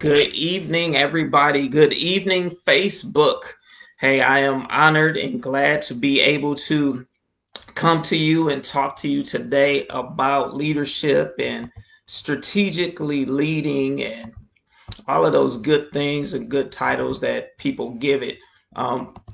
Good evening, everybody. Good evening, Facebook. Hey, I am honored and glad to be able to come to you and talk to you today about leadership and strategically leading and all of those good things and good titles that people give it.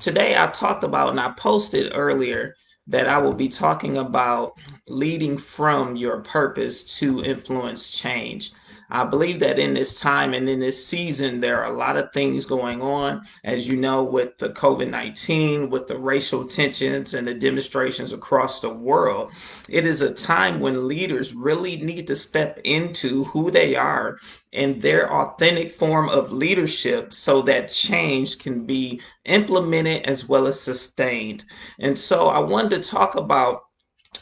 Today, I talked about and I posted earlier that I will be talking about leading from your purpose to influence change. I believe that in this time and in this season, there are a lot of things going on, as you know, with the COVID-19, with the racial tensions and the demonstrations across the world. It is a time when leaders really need to step into who they are and their authentic form of leadership so that change can be implemented as well as sustained. And so I wanted to talk about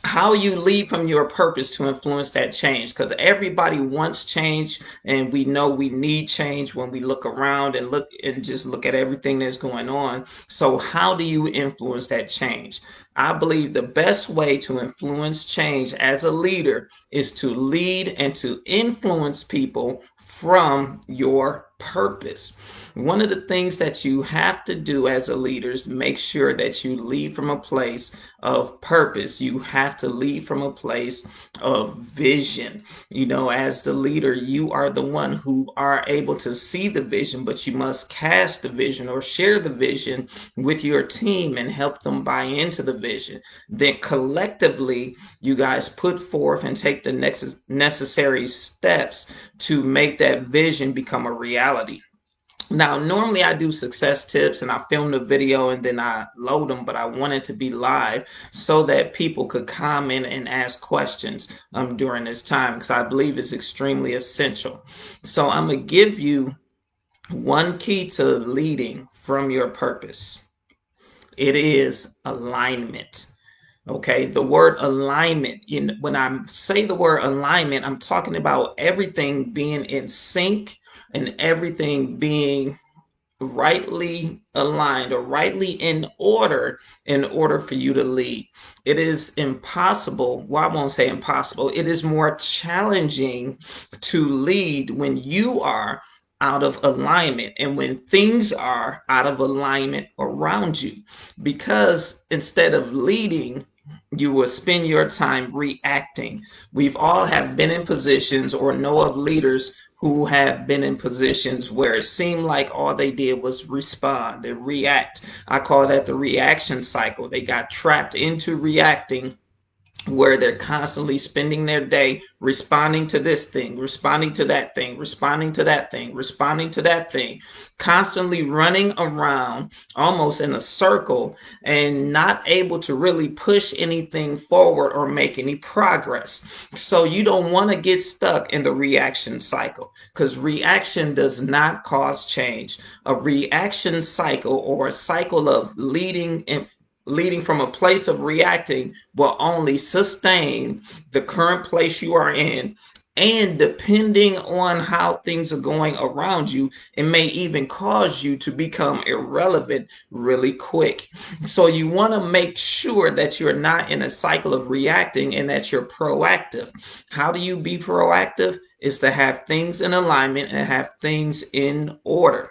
how you lead from your purpose to influence that change, because everybody wants change and we know we need change when we look around and just look at everything that's going on. So how do you influence that change? I believe the best way to influence change as a leader is to lead and to influence people from your purpose. One of the things that you have to do as a leader is make sure that you lead from a place of purpose. You have to lead from a place of vision. As the leader, you are the one who are able to see the vision, but you must cast the vision or share the vision with your team and help them buy into the vision. Then collectively, you guys put forth and take the necessary steps to make that vision become a reality. Now, normally I do success tips and I film the video and then I load them, but I wanted to be live so that people could comment and ask questions during this time, because I believe it's extremely essential. So I'm going to give you one key to leading from your purpose. It is alignment. Okay, the word alignment, when I say the word alignment, I'm talking about everything being in sync and everything being rightly aligned or rightly in order for you to lead. It is impossible. Well, I won't say impossible. It is more challenging to lead when you are out of alignment and when things are out of alignment around you. Because instead of leading, you will spend your time reacting. We've all have been in positions or know of leaders who have been in positions where it seemed like all they did was respond and react. I call that the reaction cycle. They got trapped into reacting, where they're constantly spending their day responding to this thing, responding to that thing, responding to that thing, responding to that thing, constantly running around almost in a circle and not able to really push anything forward or make any progress. So you don't want to get stuck in the reaction cycle, because reaction does not cause change. A reaction cycle, or a cycle of leading from a place of reacting, will only sustain the current place you are in. And depending on how things are going around you, it may even cause you to become irrelevant really quick. So you want to make sure that you're not in a cycle of reacting and that you're proactive. How do you be proactive? Is to have things in alignment and have things in order.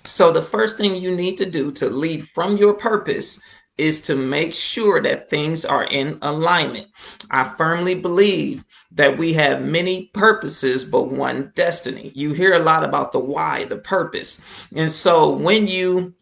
So the first thing you need to do to lead from your purpose is to make sure that things are in alignment. I firmly believe that we have many purposes but one destiny. You hear a lot about the why, the purpose. And so when you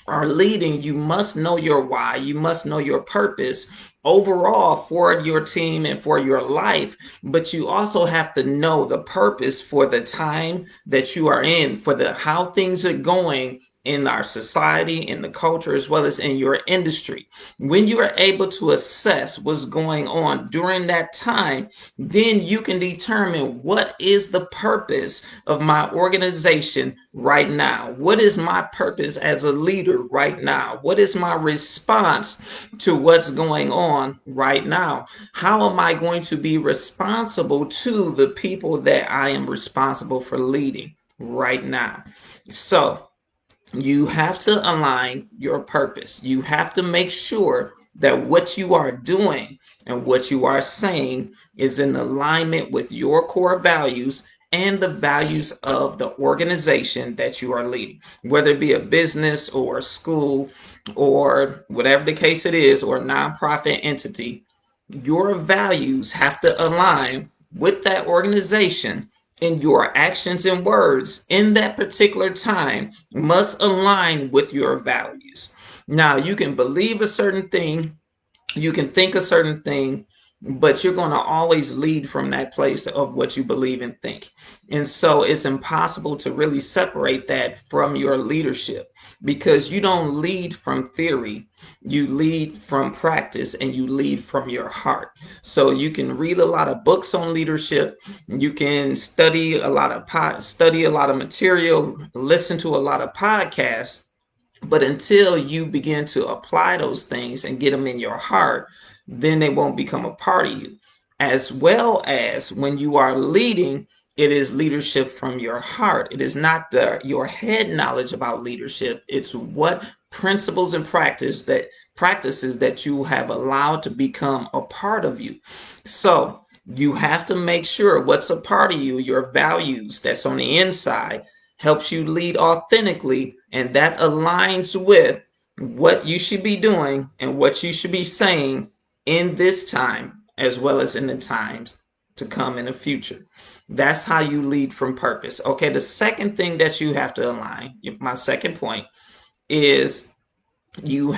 are leading, you must know your why, you must know your purpose overall for your team and for your life, but you also have to know the purpose for the time that you are in, for the how things are going in our society, in the culture, as well as in your industry. When you are able to assess what's going on during that time, then you can determine what is the purpose of my organization right now. What is my purpose as a leader right now? What is my response to what's going on right now? How am I going to be responsible to the people that I am responsible for leading right now? So, you have to align your purpose. You have to make sure that what you are doing and what you are saying is in alignment with your core values and the values of the organization that you are leading, whether it be a business or a school or whatever the case it is, or a nonprofit entity. Your values have to align with that organization, and your actions and words in that particular time must align with your values. Now, you can believe a certain thing, you can think a certain thing, but you're going to always lead from that place of what you believe and think. And so it's impossible to really separate that from your leadership, because you don't lead from theory, you lead from practice, and you lead from your heart. So you can read a lot of books on leadership, you can study a lot of material, listen to a lot of podcasts, but until you begin to apply those things and get them in your heart, then they won't become a part of you. As well as when you are leading, it is leadership from your heart. It is not your head knowledge about leadership. It's what principles and practices that you have allowed to become a part of you. So you have to make sure what's a part of you, your values that's on the inside, helps you lead authentically, and that aligns with what you should be doing and what you should be saying in this time as well as in the times to come in the future. That's how you lead from purpose. Okay, the second thing that you have to align, my second point, is there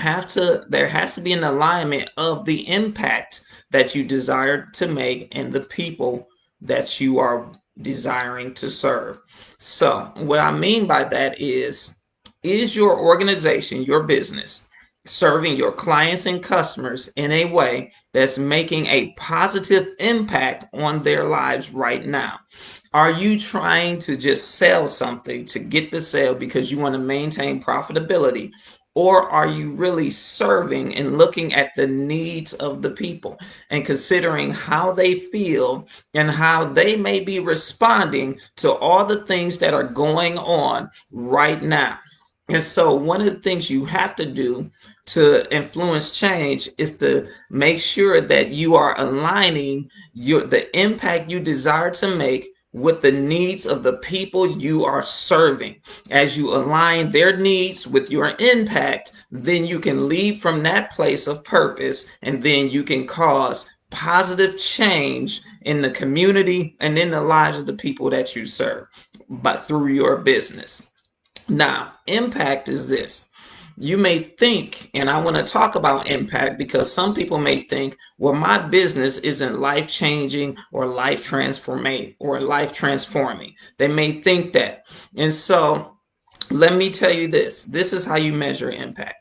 has to be an alignment of the impact that you desire to make and the people that you are desiring to serve. So what I mean by that is your organization, your business, serving your clients and customers in a way that's making a positive impact on their lives right now? Are you trying to just sell something to get the sale because you want to maintain profitability? Or are you really serving and looking at the needs of the people and considering how they feel and how they may be responding to all the things that are going on right now? And so, one of the things you have to do to influence change is to make sure that you are aligning the impact you desire to make with the needs of the people you are serving. As you align their needs with your impact, then you can lead from that place of purpose, and then you can cause positive change in the community and in the lives of the people that you serve, but through your business. Now, impact is this. You may think, and I want to talk about impact because some people may think, well, my business isn't life changing or life transforming. They may think that. And so let me tell you this. This is how you measure impact.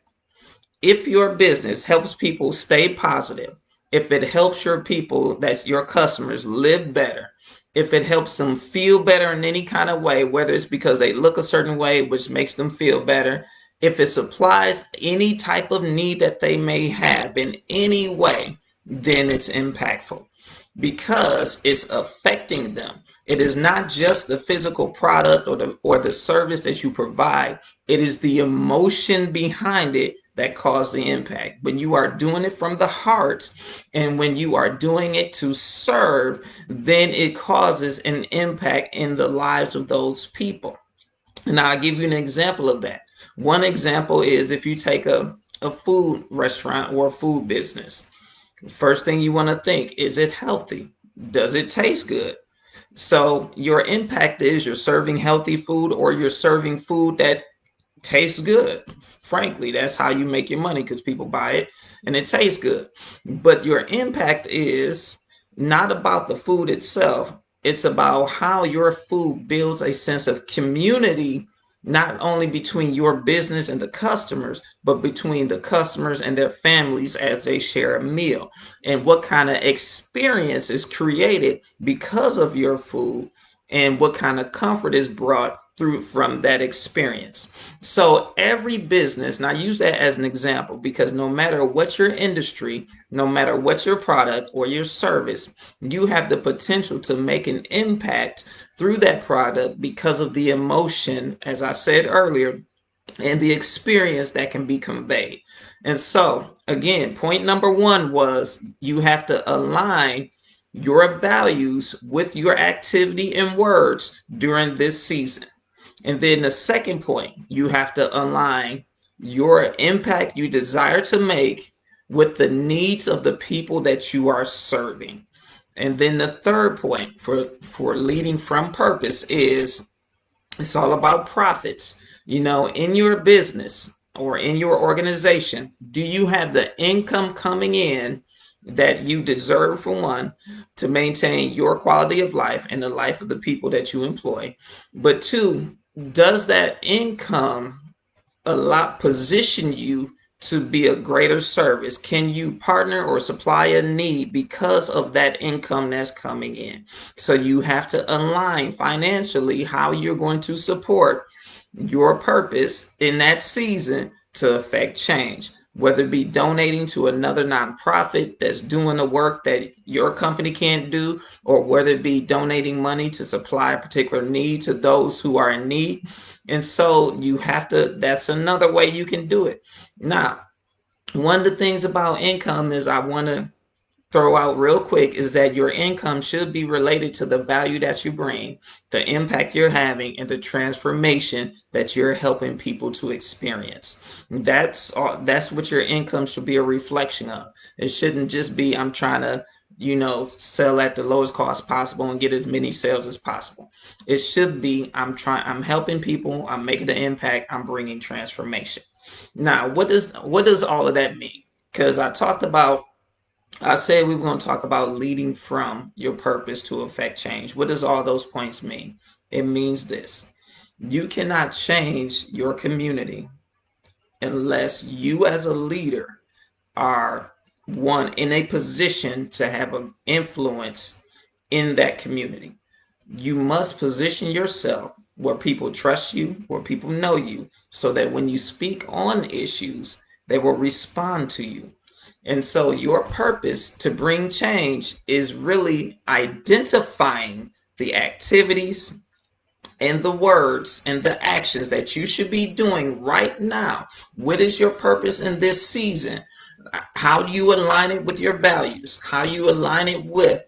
If your business helps people stay positive, if it helps your people, that's your customers, live better, if it helps them feel better in any kind of way, whether it's because they look a certain way, which makes them feel better, if it supplies any type of need that they may have in any way, then it's impactful because it's affecting them. It is not just the physical product or the service that you provide. It is the emotion behind it that caused the impact. When you are doing it from the heart and when you are doing it to serve, then it causes an impact in the lives of those people. And I'll give you an example of that. One example is if you take a food restaurant or a food business. First thing you want to think, is it healthy? Does it taste good? So your impact is you're serving healthy food or you're serving food that tastes good. Frankly, that's how you make your money because people buy it and it tastes good. But your impact is not about the food itself, it's about how your food builds a sense of community, not only between your business and the customers, but between the customers and their families as they share a meal, and what kind of experience is created because of your food, and what kind of comfort is brought through from that experience. So every business, and I use that as an example because no matter what your industry, no matter what your product or your service, you have the potential to make an impact through that product because of the emotion, as I said earlier, and the experience that can be conveyed. And so, again, point number one was you have to align your values with your activity and words during this season. And then the second point, you have to align your impact you desire to make with the needs of the people that you are serving. And then the third point for leading from purpose is it's all about profits. In your business or in your organization, do you have the income coming in that you deserve, for one, to maintain your quality of life and the life of the people that you employ? But two, does that income position you to be a greater service? Can you partner or supply a need because of that income that's coming in? So you have to align financially how you're going to support your purpose in that season to affect change, whether it be donating to another nonprofit that's doing the work that your company can't do, or whether it be donating money to supply a particular need to those who are in need. And so you have to, that's another way you can do it. Now, one of the things about income is I want to throw out real quick is that your income should be related to the value that you bring, the impact you're having, and the transformation that you're helping people to experience. That's all, that's what your income should be a reflection of. It shouldn't just be I'm trying to, sell at the lowest cost possible and get as many sales as possible. It should be I'm helping people, I'm making an impact, I'm bringing transformation. Now, what does all of that mean? Because I said we were going to talk about leading from your purpose to affect change. What does all those points mean? It means this: you cannot change your community unless you, as a leader, are one in a position to have an influence in that community. You must position yourself where people trust you, where people know you, so that when you speak on issues, they will respond to you. And so your purpose to bring change is really identifying the activities and the words and the actions that you should be doing right now. What is your purpose in this season? How do you align it with your values? How you align it with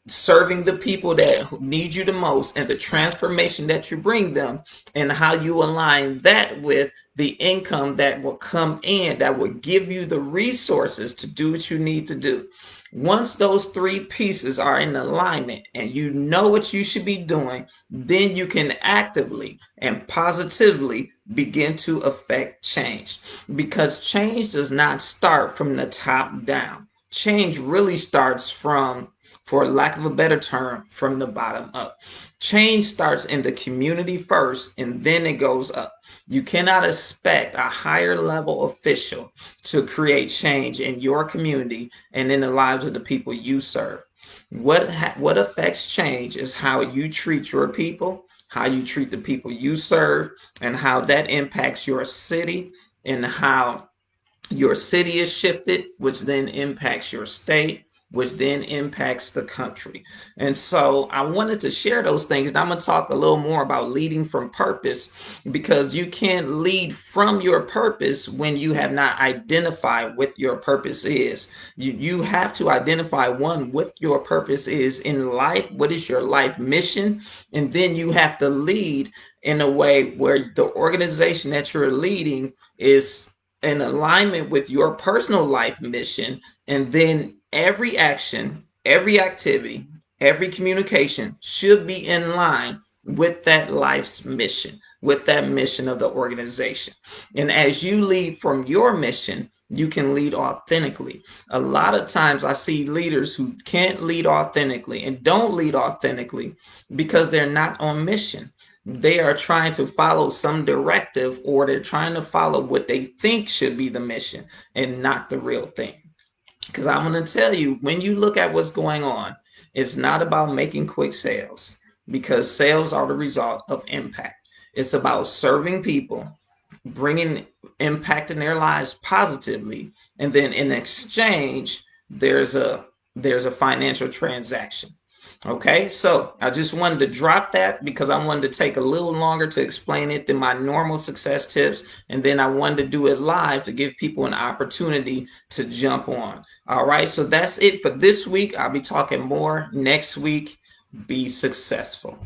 serving the people that need you the most and the transformation that you bring them, and how you align that with the income that will come in that will give you the resources to do what you need to do. Once those three pieces are in alignment and you know what you should be doing, then you can actively and positively begin to affect change, because change does not start from the top down. Change really starts from, for lack of a better term, from the bottom up. Change starts in the community first and then it goes up. You cannot expect a higher level official to create change in your community and in the lives of the people you serve. What affects change is how you treat your people, how you treat the people you serve, and how that impacts your city, and how your city is shifted, which then impacts your state, which then impacts the country. And so I wanted to share those things. And I'm going to talk a little more about leading from purpose, because you can't lead from your purpose when you have not identified what your purpose is. You have to identify, one, what your purpose is in life. What is your life mission? And then you have to lead in a way where the organization that you're leading is in alignment with your personal life mission. And then every action, every activity, every communication should be in line with that life's mission, with that mission of the organization. And as you lead from your mission, you can lead authentically. A lot of times I see leaders who can't lead authentically and don't lead authentically because they're not on mission. They are trying to follow some directive, or they're trying to follow what they think should be the mission and not the real thing. Because I'm going to tell you, when you look at what's going on, it's not about making quick sales, because sales are the result of impact. It's about serving people, bringing impact in their lives positively, and then in exchange, there's a financial transaction. Okay, so I just wanted to drop that because I wanted to take a little longer to explain it than my normal success tips. And then I wanted to do it live to give people an opportunity to jump on. All right, so that's it for this week. I'll be talking more next week. Be successful.